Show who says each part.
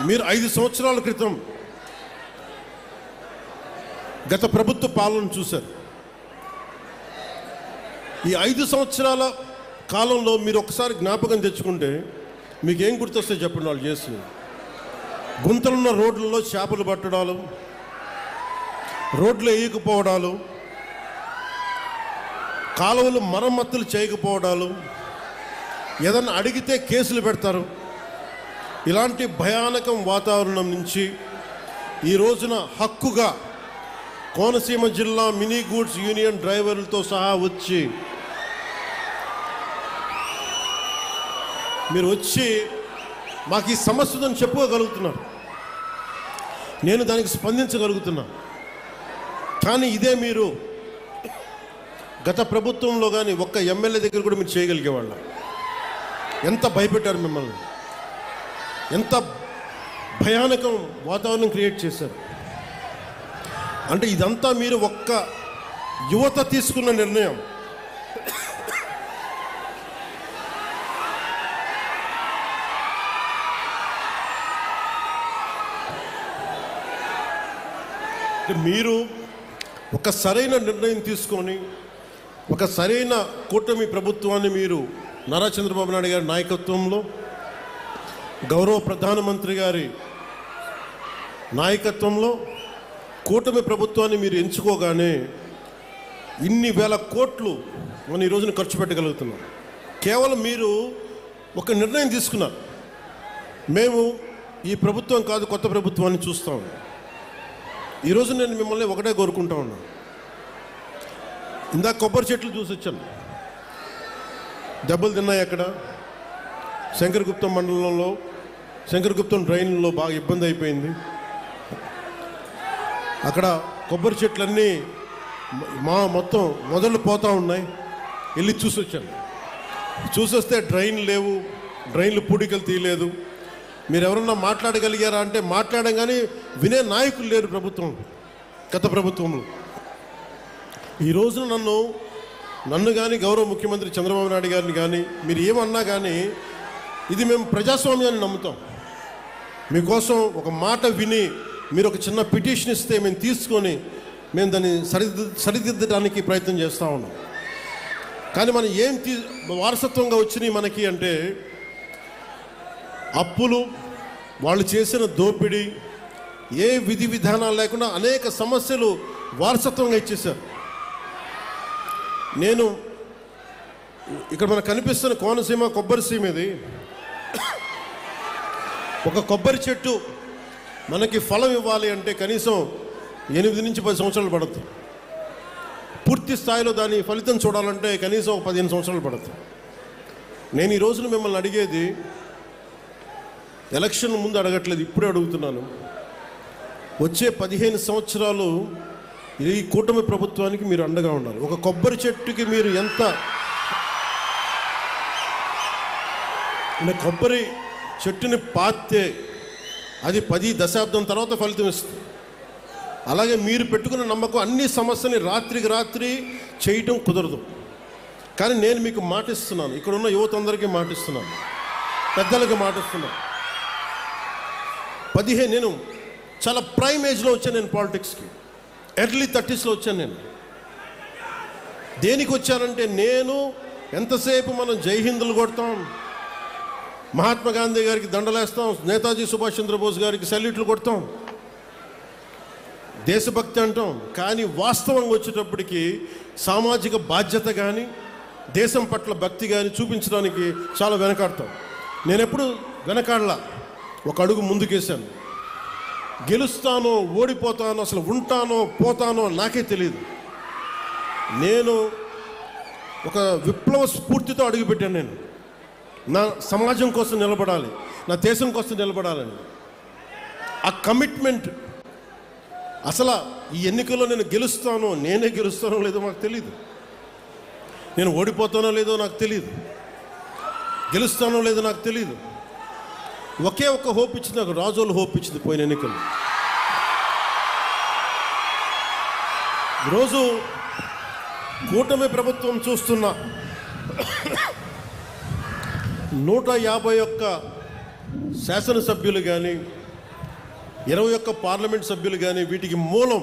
Speaker 1: మీరు 5 సంవత్సరాల క్రితం గత ప్రభుత్వ పాలన చూశారు. ఈ 5 సంవత్సరాల కాలంలో మీరు ఒకసారి జ్ఞాపకం తెచ్చుకుంటే మీకేం గుర్తొస్తే చెప్పండి. వాళ్ళు చేస్తుంది గుంతలున్న రోడ్లలో చేపలు పట్టడాలు, రోడ్లు వేయకపోవడాలు, కాలువలు మరమ్మతులు చేయకపోవడాలు, ఏదన్నా అడిగితే కేసులు పెడతారు. ఇలాంటి భయానకం వాతావరణం నుంచి ఈ రోజున హక్కుగా కోనసీమ జిల్లా మినీ గూడ్స్ యూనియన్ డ్రైవర్లతో సహా వచ్చి మీరు వచ్చి మాకు ఈ సమస్య ఉందని చెప్పుకోగలుగుతున్నారు. నేను దానికి స్పందించగలుగుతున్నా. కానీ ఇదే మీరు గత ప్రభుత్వంలో కానీ ఒక్క ఎమ్మెల్యే దగ్గర కూడా మీరు చేయగలిగేవాళ్ళ. ఎంత భయపెట్టారు మిమ్మల్ని, ఎంత భయానకం వాతావరణం క్రియేట్ చేశారు. అంటే ఇదంతా మీరు ఒక్క యువత తీసుకున్న నిర్ణయం. మీరు ఒక సరైన నిర్ణయం తీసుకొని ఒక సరైన కూటమి ప్రభుత్వాన్ని మీరు నారా చంద్రబాబు నాయుడు గారి నాయకత్వంలో, గౌరవ ప్రధానమంత్రి గారి నాయకత్వంలో కూటమి ప్రభుత్వాన్ని మీరు ఎంచుకోగానే ఇన్ని వేల కోట్లు మనం ఈ రోజున ఖర్చు పెట్టగలుగుతున్నాం. కేవలం మీరు ఒక నిర్ణయం తీసుకున్నారు, మేము ఈ ప్రభుత్వం కాదు కొత్త ప్రభుత్వాన్ని చూస్తాం. ఈరోజు నేను మిమ్మల్ని ఒకటే కోరుకుంటా ఉన్నాను. ఇందాక కొబ్బరి చెట్లు చూసి వచ్చాను, దెబ్బలు తిన్నాయి. అక్కడ శంకరగుప్తం మండలంలో శంకరగుప్తం డ్రైన్లో బాగా ఇబ్బంది అయిపోయింది. అక్కడ కొబ్బరి చెట్లన్నీ మొత్తం మొదలు పోతూ ఉన్నాయి. వెళ్ళి చూసి వచ్చాను. చూసొస్తే డ్రైన్ లేవు, డ్రైన్లు పూడికలు తీయలేదు. మీరు ఎవరన్నా మాట్లాడగలిగారా అంటే మాట్లాడడం, కానీ వినే నాయకులు లేరు ప్రభుత్వం, గత ప్రభుత్వంలో. ఈ రోజున నన్ను కానీ గౌరవ ముఖ్యమంత్రి చంద్రబాబు నాయుడు గారిని కానీ మీరు ఏమన్నా కానీ ఇది మేము ప్రజాస్వామ్యాన్ని నమ్ముతాం. మీకోసం ఒక మాట విని మీరు ఒక చిన్న పిటిషన్ ఇస్తే మేము తీసుకొని మేము దాన్ని సరిదిద్దడానికి ప్రయత్నం చేస్తూ ఉన్నాం. కానీ మనం ఏం వారసత్వంగా వచ్చినాయి మనకి అంటే అప్పులు, వాళ్ళు చేసిన దోపిడీ, ఏ విధి విధానాలు లేకుండా అనేక సమస్యలు వారసత్వంగా ఇచ్చేశారు. నేను ఇక్కడ మనకు కనిపిస్తున్న కోనసీమ కొబ్బరి సీమ ఇది. ఒక కొబ్బరి చెట్టు మనకి ఫలం ఇవ్వాలి అంటే కనీసం 8 నుంచి 10 సంవత్సరాలు పడుతుంది. పూర్తి స్థాయిలో దాని ఫలితం చూడాలంటే కనీసం 15 సంవత్సరాలు పడుతుంది. నేను ఈ రోజున మిమ్మల్ని అడిగేది ఎలక్షన్ ముందు అడగట్లేదు, ఇప్పుడే అడుగుతున్నాను. వచ్చే 15 సంవత్సరాలు ఈ కూటమి ప్రభుత్వానికి మీరు అండగా ఉండాలి. ఒక కొబ్బరి చెట్టుకి మీరు ఎంత కొబ్బరి చెట్టుని పాతే అది 10 దశాబ్దం తర్వాత ఫలితం ఇస్తుంది. అలాగే మీరు పెట్టుకున్న నమ్మకం అన్ని సమస్యని రాత్రికి రాత్రి చేయటం కుదరదు. కానీ నేను మీకు మాటిస్తున్నాను, ఇక్కడ ఉన్న యువత అందరికీ మాటిస్తున్నాను, పెద్దలకి మాటిస్తున్నాను. నేను చాలా ప్రైమ్ ఏజ్లో వచ్చాను. నేను పాలిటిక్స్కి ఎర్లీ 30sలో వచ్చాను. నేను దేనికి వచ్చానంటే నేను ఎంతసేపు మనం జై హిందులు కొడతాం, మహాత్మా గాంధీ గారికి దండలేస్తాం, నేతాజీ సుభాష్ చంద్రబోస్ గారికి సెల్యూట్లు కొడతాం, దేశభక్తి అంటాం. కానీ వాస్తవంగా వచ్చేటప్పటికి సామాజిక బాధ్యత కానీ దేశం పట్ల భక్తి కానీ చూపించడానికి చాలా వెనకాడతాం. నేను ఎప్పుడు వెనకాడలా, ఒక అడుగు ముందుకేశాను. గెలుస్తానో ఓడిపోతానో, అసలు ఉంటానో పోతానో నాకే తెలియదు. నేను ఒక విప్లవ స్ఫూర్తితో అడుగుపెట్టాను. నేను నా సమాజం కోసం నిలబడాలి, నా దేశం కోసం నిలబడాలని ఆ కమిట్మెంట్. అసలు ఈ ఎన్నికల్లో నేను నేనే గెలుస్తానో లేదో నాకు తెలియదు, నేను ఓడిపోతానో లేదో నాకు తెలియదు, గెలుస్తానో లేదో నాకు తెలియదు. ఒకే ఒక్క హోప్ ఇచ్చింది నాకు, రాజోలు హోప్ ఇచ్చింది పోయిన ఎన్నికలు. ఈరోజు కూటమి ప్రభుత్వం చూస్తున్న 151 శాసనసభ్యులు కానీ 21 పార్లమెంట్ సభ్యులు కానీ వీటికి మూలం